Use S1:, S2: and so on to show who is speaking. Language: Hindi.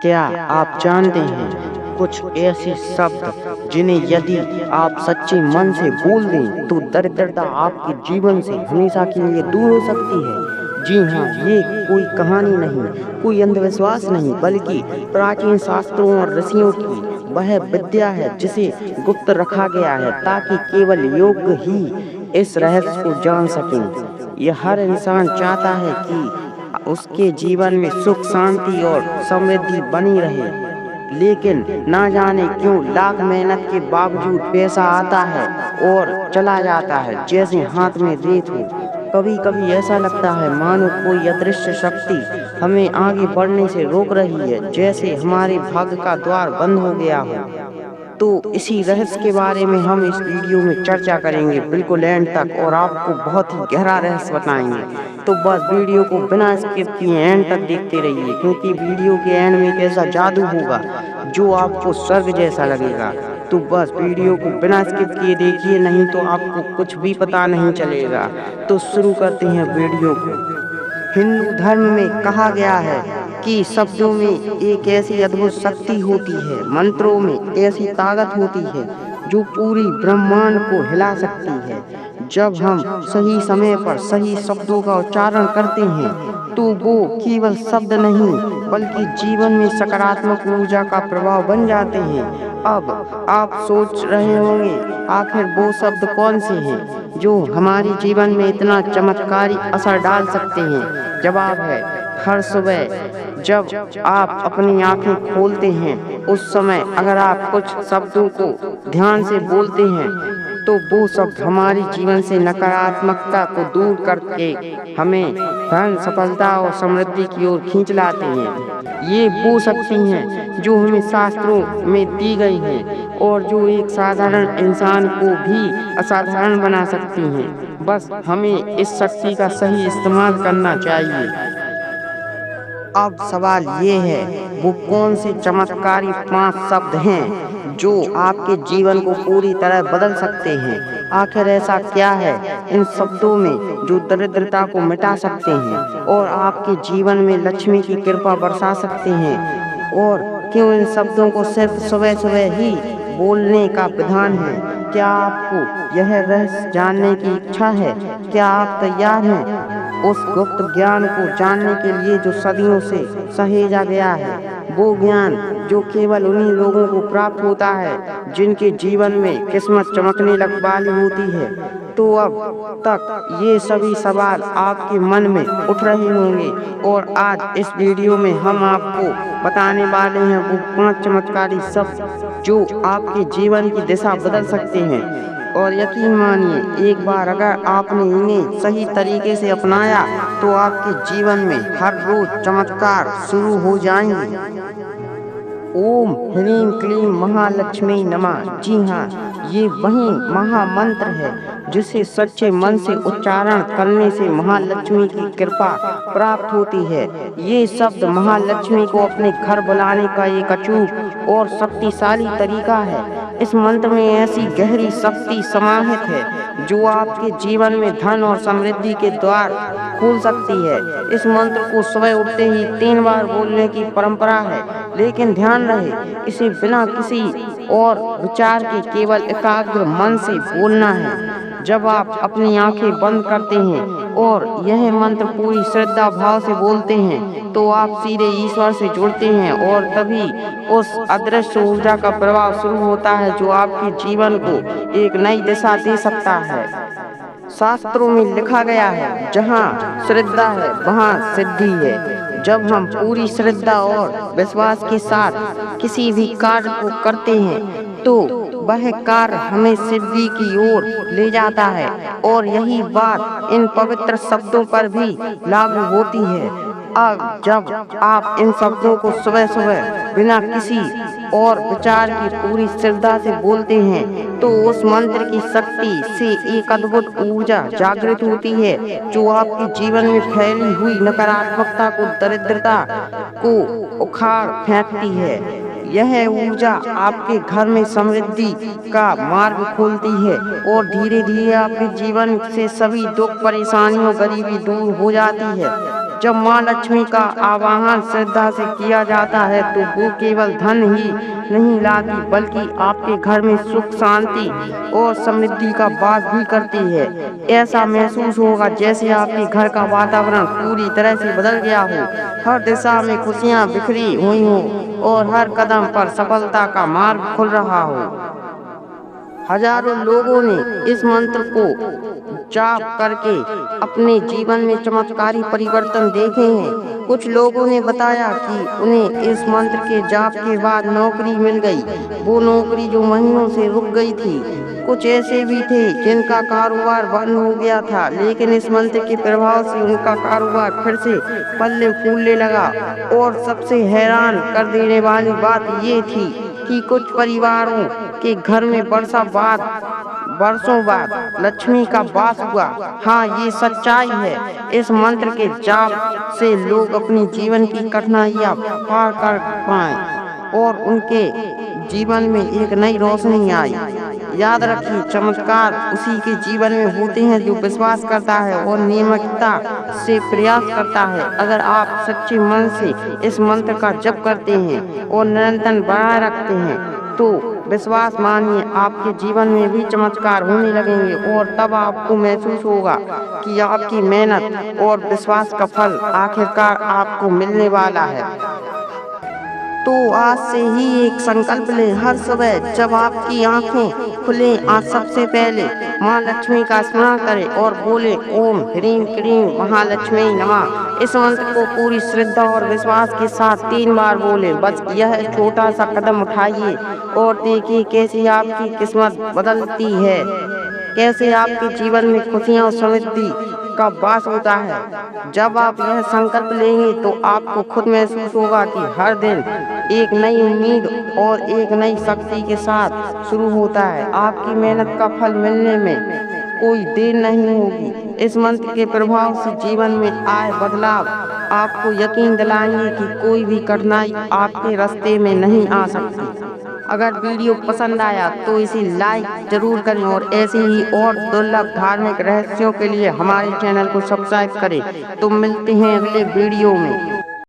S1: क्या आप जानते हैं कुछ ऐसे शब्द जिन्हें यदि आप सच्चे मन से बोल दें तो दरिद्रता आपके जीवन से हमेशा के लिए दूर हो सकती है। जी हाँ, ये कोई कहानी नहीं, कोई अंधविश्वास नहीं, बल्कि प्राचीन शास्त्रों और ऋषियों की वह विद्या है जिसे गुप्त रखा गया है ताकि केवल योग्य ही इस रहस्य को जान सकें। यह हर इंसान चाहता है कि उसके जीवन में सुख शांति और समृद्धि बनी रहे, लेकिन ना जाने क्यों लाख मेहनत के बावजूद पैसा आता है और चला जाता है जैसे हाथ में रेत हो। कभी कभी ऐसा लगता है मानो कोई अदृश्य शक्ति हमें आगे बढ़ने से रोक रही है, जैसे हमारे भाग्य का द्वार बंद हो गया हो। तो इसी रहस्य के बारे में हम इस वीडियो में चर्चा करेंगे बिल्कुल एंड तक, और आपको बहुत ही गहरा रहस्य बताएंगे। तो बस वीडियो को बिना स्किप किए एंड तक देखते रहिए, क्योंकि वीडियो के एंड में एक ऐसा जादू होगा जो आपको स्वर्ग जैसा लगेगा। तो बस वीडियो को बिना स्किप किए देखिए, नहीं तो आपको कुछ भी पता नहीं चलेगा। तो शुरू करते हैं वीडियो को। हिंदू धर्म में कहा गया है कि शब्दों में एक ऐसी अद्भुत शक्ति होती है, मंत्रों में ऐसी ताकत होती है जो पूरी ब्रह्मांड को हिला सकती है। जब हम सही समय पर सही शब्दों का उच्चारण करते हैं तो वो केवल शब्द नहीं बल्कि जीवन में सकारात्मक ऊर्जा का प्रभाव बन जाते हैं। अब आप सोच रहे होंगे आखिर वो शब्द कौन से हैं जो हमारे जीवन में इतना चमत्कारी असर डाल सकते हैं। जवाब है, हर सुबह जब आप अपनी आंखें खोलते हैं उस समय अगर आप कुछ शब्दों को ध्यान से बोलते हैं तो वो शब्द हमारे जीवन से नकारात्मकता को दूर करके हमें धन, सफलता और समृद्धि की ओर खींच लाते हैं। ये वो शक्ति हैं जो हमें शास्त्रों में दी गई है और जो एक साधारण इंसान को भी असाधारण बना सकती हैं। बस हमें इस शक्ति का सही इस्तेमाल करना चाहिए। अब सवाल ये है, वो कौन से चमत्कारी 5 शब्द हैं जो आपके जीवन को पूरी तरह बदल सकते हैं। आखिर ऐसा क्या है इन शब्दों में जो दरिद्रता को मिटा सकते हैं और आपके जीवन में लक्ष्मी की कृपा बरसा सकते हैं। और क्यों इन शब्दों को सिर्फ सुबह सुबह ही बोलने का विधान है। क्या आपको यह रहस्य जानने की इच्छा है? क्या आप तैयार हैं उस गुप्त ज्ञान को जानने के लिए जो सदियों से सहेजा गया है, वो ज्ञान जो केवल उन्हीं लोगों को प्राप्त होता है जिनके जीवन में किस्मत चमकने लग वाली होती है। तो अब तक ये सभी सवाल आपके मन में उठ रहे होंगे और आज इस वीडियो में हम आपको बताने वाले हैं वो 5 चमत्कारी शब्द जो आपके जीवन की दिशा बदल सकते हैं। और यकीन मानिए, एक बार अगर आपने इन्हें सही तरीके से अपनाया तो आपके जीवन में हर रोज चमत्कार शुरू हो जाएंगे। ओम ह्रीं क्लीं महालक्ष्मी नमः। जी हाँ, ये वही महामंत्र है जिसे सच्चे मन से उच्चारण करने से महालक्ष्मी की कृपा प्राप्त होती है। ये शब्द महालक्ष्मी को अपने घर बुलाने का एक अचूक और शक्तिशाली तरीका है। इस मंत्र में ऐसी गहरी शक्ति समाहित है जो आपके जीवन में धन और समृद्धि के द्वार खोल सकती है। इस मंत्र को सुबह उठते ही 3 बार बोलने की परंपरा है, लेकिन ध्यान रहे इसे बिना किसी और विचार के केवल एकाग्र मन से बोलना है। जब आप अपनी आंखें बंद करते हैं और यह मंत्र पूरी श्रद्धा भाव से बोलते हैं तो आप सीधे ईश्वर से जुड़ते हैं और तभी उस अदृश्य ऊर्जा का प्रवाह शुरू होता है जो आपके जीवन को एक नई दिशा दे सकता है। शास्त्रों में लिखा गया है, जहाँ श्रद्धा है वहाँ सिद्धि है। जब हम पूरी श्रद्धा और विश्वास के साथ किसी भी कार्य को करते हैं तो वह कार्य हमें सिद्धि की ओर ले जाता है। और यही बात इन पवित्र शब्दों पर भी लागू होती है। अब जब आप इन शब्दों को सुबह सुबह बिना किसी और विचार की पूरी श्रद्धा से बोलते हैं तो उस मंत्र की शक्ति से एक अद्भुत ऊर्जा जागृत होती है जो आपके जीवन में फैली हुई नकारात्मकता को, दरिद्रता को उखाड़ फेंकती है। यह ऊर्जा आपके घर में समृद्धि का मार्ग खोलती है और धीरे धीरे आपके जीवन से सभी दुख, परेशानियों, गरीबी दूर हो जाती है। जब माँ लक्ष्मी का आवाहन श्रद्धा से किया जाता है तो वो केवल धन ही नहीं लाती बल्कि आपके घर में सुख शांति और समृद्धि का वास भी करती है। ऐसा महसूस होगा जैसे आपके घर का वातावरण पूरी तरह से बदल गया हो, हर दिशा में खुशियाँ बिखरी हुई हो और हर कदम पर सफलता का मार्ग खुल रहा हो। हजारों लोगों ने इस मंत्र को जाप करके अपने जीवन में चमत्कारी परिवर्तन देखे हैं। कुछ लोगों ने बताया कि उन्हें इस मंत्र के जाप के बाद नौकरी मिल गई, वो नौकरी जो महीनों से रुक गई थी। कुछ ऐसे भी थे जिनका कारोबार बंद हो गया था, लेकिन इस मंत्र के प्रभाव से उनका कारोबार फिर से पल्ले फूलने लगा। और सबसे हैरान कर देने वाली बात ये थी कि कुछ परिवारों के घर में वर्षों बाद लक्ष्मी का वास हुआ। हाँ, ये सच्चाई है। इस मंत्र के जाप से लोग अपने जीवन की कठिनाइयाँ पार कर पाए और उनके जीवन में एक नई रोशनी आई। याद रखिए, चमत्कार उसी के जीवन में होते हैं जो विश्वास करता है और नियमितता से प्रयास करता है। अगर आप सच्चे मन से इस मंत्र का जप करते हैं और निरंतर बनाए रखते हैं तो विश्वास मानिए आपके जीवन में भी चमत्कार होने लगेंगे और तब आपको महसूस होगा कि आपकी मेहनत और विश्वास का फल आखिरकार आपको मिलने वाला है। तो आज से ही एक संकल्प लें, हर सुबह जब आपकी आंखें खुले आज सबसे पहले माँ लक्ष्मी का स्मरण करें और बोले ओम ह्रीं क्लीं महालक्ष्मी नमः। इस मंत्र को पूरी श्रद्धा और विश्वास के साथ 3 बार बोलें। बस यह छोटा सा कदम उठाइए और देखिए कैसे आपकी किस्मत बदलती है, कैसे आपके जीवन में खुशियाँ और समृद्धि का वास होता है। जब आप यह संकल्प लेंगे तो आपको खुद महसूस होगा कि हर दिन एक नई उम्मीद और एक नई शक्ति के साथ शुरू होता है। आपकी मेहनत का फल मिलने में कोई देर नहीं होगी। इस मंत्र के प्रभाव से जीवन में आए बदलाव आपको यकीन दिलाएंगे कि कोई भी कठिनाई आपके रास्ते में नहीं आ सकती। अगर वीडियो पसंद आया तो इसे लाइक जरूर करें और ऐसे ही और दुर्लभ धार्मिक रहस्यों के लिए हमारे चैनल को सब्सक्राइब करें। तो मिलते हैं अगले वीडियो में।